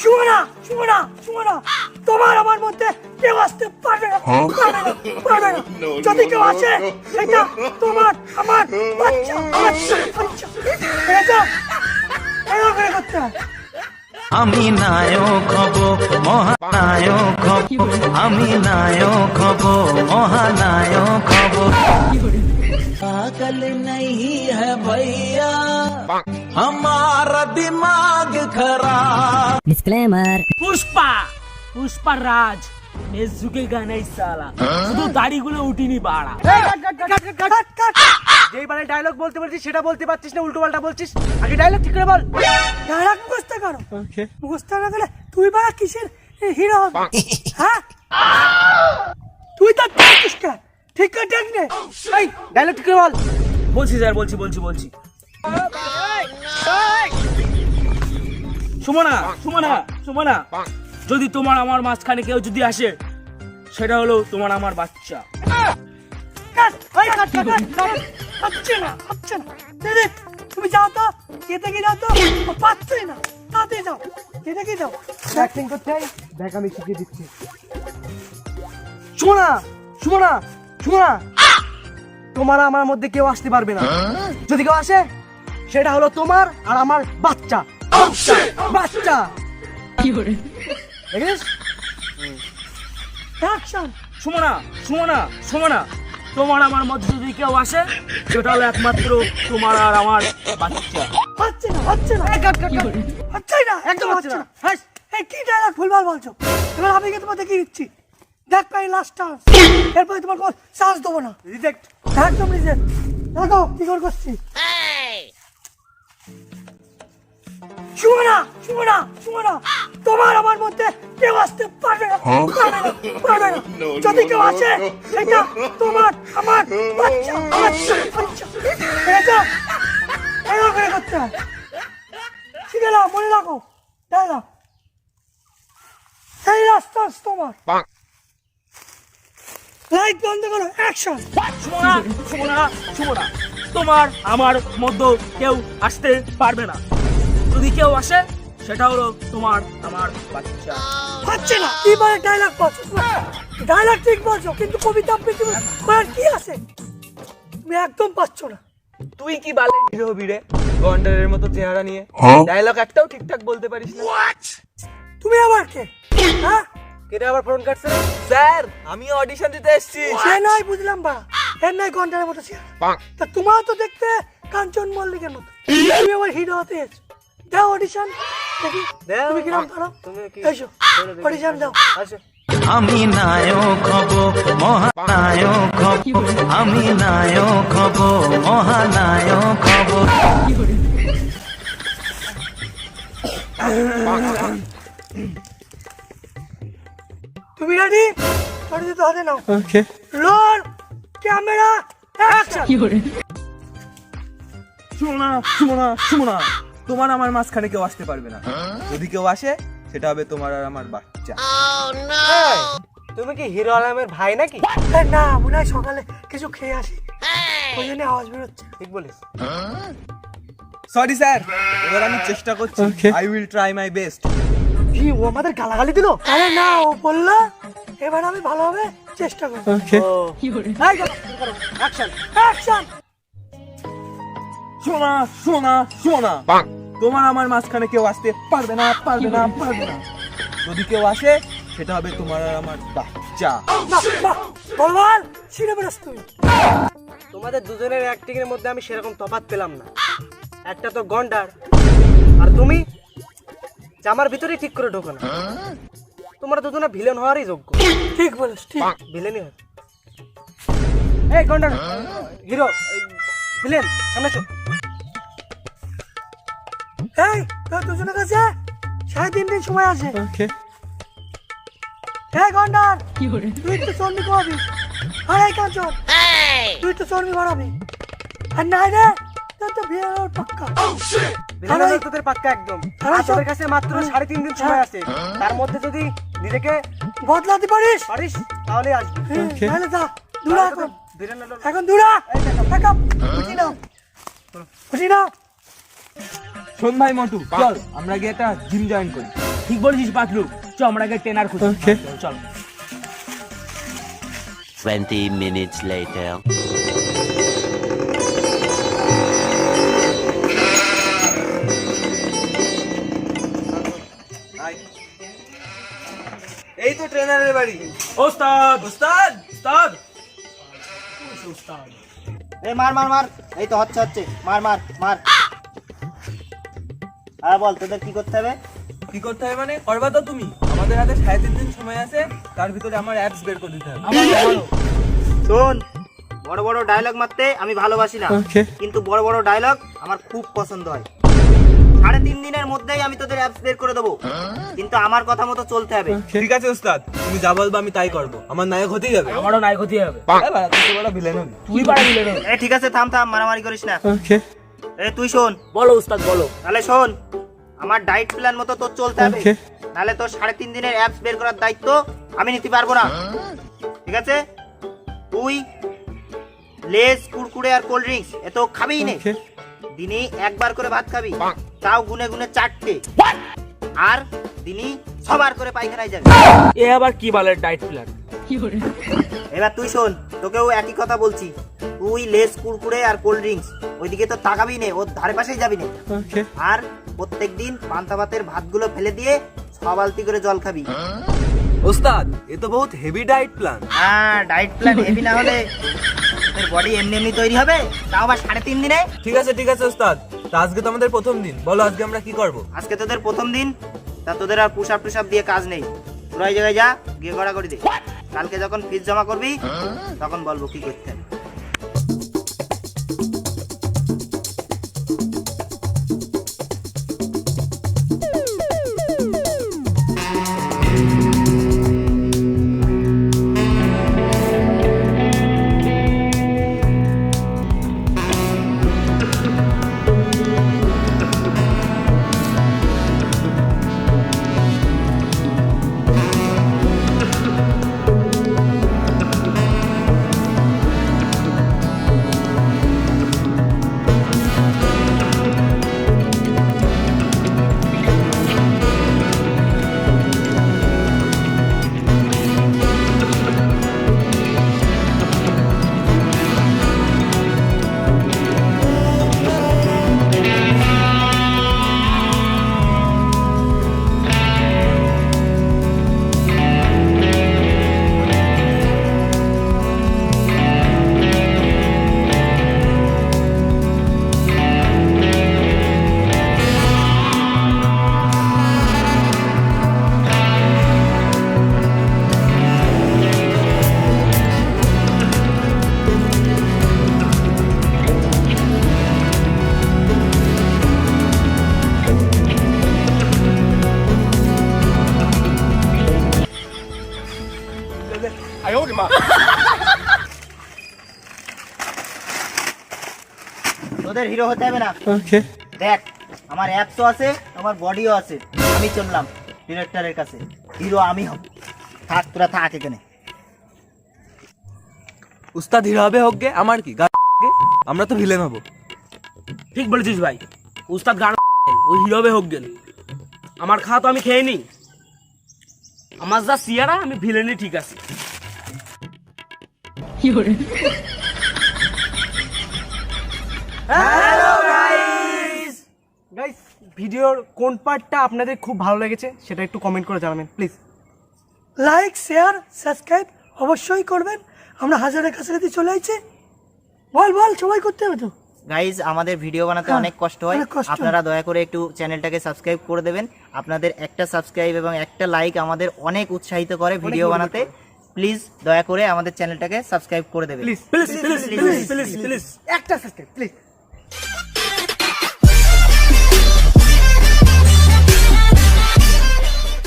সুমনা সুমনা সুমনা তোমার আমার মধ্যে কেউ আসতে পারবে না, পারবে না, পারবে না। যদি কেউ আসে এটা তোমার আমার বাচ্চা বাচ্চা বাচ্চা। এটা এরকম করে করতে হয়। আমি নায়ক হব মহানায়ক হব, আমি নায়ক হব মহানায়ক হব। পাগল नहीं है भैया हमारा दिमाग खराब। डिस्क्लेमर। पुष्पा पुष्पा राज मैं झुकेगा नहीं साला। শুধু দাড়িগুলো উঠিনি বাড়া। যেইবারে ডায়লগ বলতে বলছিস সেটা বলতে পারছিস না, উল্টো পাল্টা বলছিস। আগে ডায়লগ ঠিক করে বল। ডায়লগ মুখস্থ করো। মুখস্থ না করলে তুই বাড়া কিসের হিরো হবে? হ্যাঁ তুই তো পারছিস না, ঠিক করে দেখ নে। এই ডায়লগ ঠিক করে বল। বলছি স্যার, বলছি বলছি বলছি। সুমনা সুমনা সুমনা, যদি তোমার আমার মাঝখানে কেউ যদি আসে সেটা হলো তোমার আমার বাচ্চা। কাট ওই কাট কাট কাট। হচ্ছে না হচ্ছে না। দিদি তুমি যাও তো, কেটে কি যাও তো, পাচ্ছি না। তাতে যাও, কেটে কি যাও। অ্যাক্টিং করতে হয়, দেখ আমি শিখিয়ে দিচ্ছি। সুমনা সুমনা সুমনা, তোমার আমার মধ্যে কেউ আসতে পারবে না। যদি কেউ আসে সেটা হলো তোমার আর আমার বাচ্চা বাচ্চা বাচ্চা। কি করে দেখিস? অ্যাকশন। সুমনা সুমনা সুমনা, তোমার আমার মধ্যে যদি কেউ আসে সেটা হলো একমাত্র তোমার আর আমার বাচ্চা। হচ্ছে না হচ্ছে না, কাট কাট কাট। হচ্ছে না, একদম হচ্ছে না। হ্যাঁ এই কি ডায়লগ ভুলভাল বলছো। এবার আমি কি তোমাকে দেখিয়ে দিচ্ছি। দেখ পাই লাস্ট চান্স, এরপরে তোমার কোনো চান্স দেবো না। রিজেক্ট, একদম রিজেক্ট। দেখো কি করে করছি। সুমনা সুমনা সুমনা, তোমার আমার মধ্যে কেউ আসতে পারবে না, পারবে না, পারবে না। যদি কেউ আসে এটা তোমার আমার বাচ্চা বাচ্চা বাচ্চা। এটা এরকম করে করতে হয়। শিখে নাও, মনে রাখো। তাই না, এই লাস্ট চান্স তোমার। লাইট বন্ধ করো, অ্যাকশন। সুমনা সুমনা সুমনা, তোমার আমার মধ্যে কেউ আসতে পারবে না। যদি কেউ আসে সেটা হলো তোমার আমার বাচ্চা। হচ্ছে না, এবারে ডায়লগ বলছো। ডায়লগ ঠিক বলছো কিন্তু কবিতা আবৃত্তি করার কি আছে? তুমি একদম পাচ্ছ না। তুই কি বালের হিরো হবি রে, গন্ডারের মতো চেহারা নিয়ে? ডায়লগ একটাও ঠিকঠাক বলতে পারিস না। তুমি আবার কে? হ্যাঁ কেটে আবার ফোন কাটছে। স্যার আমি অডিশন দিতে এসেছি। সে নয় বুঝলাম বা, এর নয় ঘন্টার মতো ছিল। তা তোমার তো দেখতে কাঞ্চন মল্লিকের মতো, তুমি আবার হিরো হতে এসেছো। দাও অডিশন দেখি তুমি কিরম পারো। এসো অডিশন দাও। আসো। আমি নায়ক হব মহানায়ক হব, আমি নায়ক হব মহানায়ক হব। তুমি রেডি? রেডি তো হাতে নাও। Okay roll camera action. Sumana Sumana Sumana, তোমার আমার মাঝখানে কেউ আসতে পারবে না। যদি কেউ আসে সেটা হবে তোমার আর আমার বাচ্চা। তুমি কি হিরো আলমের ভাই নাকি? না মনে হয় সকালে কিছু খেয়ে আসি, ওই জন্য আওয়াজ বেরোচ্ছে। ঠিক বলিস। সরি স্যার, এবার আমি চেষ্টা করছি। I will try my best. কি ও আমাদের গালাগালি দিল? আরে না, ও বললো এবার আমি ভালোভাবে চেষ্টা করব। Action action. সোনা সোনা সোনা, তোমার আমার মাঝখানে কেউ আসতে পারবে না, পারবে না, পারবে না। যদি কেউ আসে সেটা হবে তোমার আর আমার বাচ্চা। বলবাল ছিঁড়ে বেরোস তুই। তোমাদের দুজনের অ্যাক্টিং এর মধ্যে আমি সেরকম তফাৎ পেলাম না। একটা তো গন্ডার আর তুমি জামার ভিতরে ঠিক করে ঢোকো না। তোমরা দুজনে ভিলেন হওয়ারই যোগ্য। ঠিক বলিস, ঠিক ভিলেনই হবে। এই গন্ডার হিরো ভিলেন সামনে এসো। এই তোর দুজনের কাছে 3.5 দিন সময় আছে। এই গন্ডার তুই তো চর্বি খাওয়াবি, আর এই কাঞ্চন তুই তো চর্বি বাড়াবি। আর নাই রে তোর তো বিয়ে হওয়ার পাক্কা। ভিলেন তোদের পাক্কা একদম। তোদের কাছে মাত্র 3.5 দিন সময় আছে, তার মধ্যে যদি নিজেকে বদলাতে পারিস পারিস তাহলে আসবি। তাহলে যা দূরা এখন, ভিলেন হলো এখন দূরা। খুশি নাও খুশি নাও। শোন ভাই মন্টু, চল আমরা গিয়ে একটা জিম জয়েন করি। ঠিক বলেছিস পাতলু, চ আমরা আগে ট্রেনার খুঁজি। চল। 20 minutes later. এই তো ট্রেনারের বাড়ি। ওস্তাদ ওস্তাদ ওস্তাদ ওস্তাদ এই মার মার মার, এই তো হচ্ছে হচ্ছে, মার মার মার। আর বল তোদের কি করতে হবে? কি করতে হবে মানে? করবা তো তুমি। আমাদের হাতে 3.5 দিন সময় আছে, তার ভিতরে আমার অ্যাপস বের করে দিতে হবে। শোন, বড় বড় ডায়লগ মারতে আমি ভালোবাসি না, কিন্তু বড় বড় ডায়লগ আমার খুব পছন্দ হয়। 3.5 দিনের মধ্যেই আমি তোদের অ্যাপস বের করে দেবো, কিন্তু আমার কথা মতো চলতে হবে। ঠিক আছে ওস্তাদ, তুমি যা বলবা আমি তাই করব। আমার নায়ক হতেই হবে। আমারও নাই ক্ষতি হবে। এ বাড়া, তুই তো বড় ভিলেন হবি। তুই পারা দিলে না। এ ঠিক আছে, থাম থাম, মারামারি করিস না। এ তুই শোন, বলো উস্তাদ বলো। তাহলে শোন, আমার ডায়েট প্ল্যান মতো তোর চলতে হবে, নাহলে তোর 3.5 দিনের অ্যাপস বের করার দায়িত্ব আমি নিতে পারবো না। ঠিক আছে? তুই লেস, কুরকুরে আর কোল্ড ড্রিঙ্কস এত খাবিই নে। দিনে একবার করে ভাত খাবি, তাও গুনে গুনে 4টে। আর দিনে 6 বার করে পায়খানায় যাবি। এ আবার কি বালের ডায়েট প্ল্যান? এবার তুই শোন, তোকেও একই কথা বলছি। তুই লেস, কুরকুরে আর কোল্ড ড্রিঙ্কস ওইদিকে তো তাকাবি নে, ওর ধারে পাশেই যাবি না। আর প্রত্যেকদিন পান্তা ভাতের ভাতগুলো ফেলে দিয়ে 6 বালতি করে জল খাবি। ওস্তাদ, এ তো বহুত হেভি ডায়েট প্ল্যান। হ্যাঁ, ডায়েট প্ল্যান হেভি না হলে তোর বডি এমনি এমনি তৈরি হবে, তাও আবার 3.5 দিনে। ঠিক আছে ওস্তাদ, তা আজকে তো আমাদের প্রথম দিন, বলো আজকে আমরা কি করব? আজকে তোদের প্রথম দিন, তা তোদের আর পুশ আপ টুশ আপ দিয়ে কাজ নেই। তোরা এই জায়গায় যা, গিয়ে গড়াগড়ি দে। কালকে যখন ফিস জমা করবি তখন বলবো কি করতে হবে। তোদের হিরো হতে হবে না। দেখ, আমার অ্যাপসও আছে, আমার বডিও আছে। আমি চললাম ডিরেক্টরের কাছে, হিরো আমি হব। থাক, তোরা থাক এখানে। উস্তাদ হিরো হবে হোক গে, আমার কি গা গে? আমরা তো ভিলেন হব। ঠিক বলেছিস ভাই, উস্তাদ গান ওই হিরো হবে হোক গেল। আমার খাওয়া তো আমি খেয়ে নি, আমার যা সিয়ারা আমি ভিলেনই ঠিক আছে। হ্যালো গাইস, ভিডিওর কোন পার্টটা আপনাদের খুব ভালো লেগেছে সেটা একটু কমেন্ট করে জানাবেন প্লিজ। লাইক, শেয়ার, সাবস্ক্রাইব অবশ্যই করবেন। আমরা হাজারের কাছাকাছি চলে আসছি। বল বল, সবাই করতে হবে তো। গাইজ, আমাদের ভিডিও বানাতে হ্যাঁ, অনেক কষ্ট হয়, অনেক কষ্ট হয়। আপনারা দয়া করে একটু চ্যানেলটাকে সাবস্ক্রাইব করে দেবেন। আপনাদের একটা সাবস্ক্রাইব এবং একটা লাইক আমাদের অনেক উৎসাহিত করে ভিডিও বানাতে। প্লিজ দয়া করে আমাদের চ্যানেলটাকে সাবস্ক্রাইব করে দেবেন। Please please please please please একটা সাবস্ক্রাইব প্লিজ।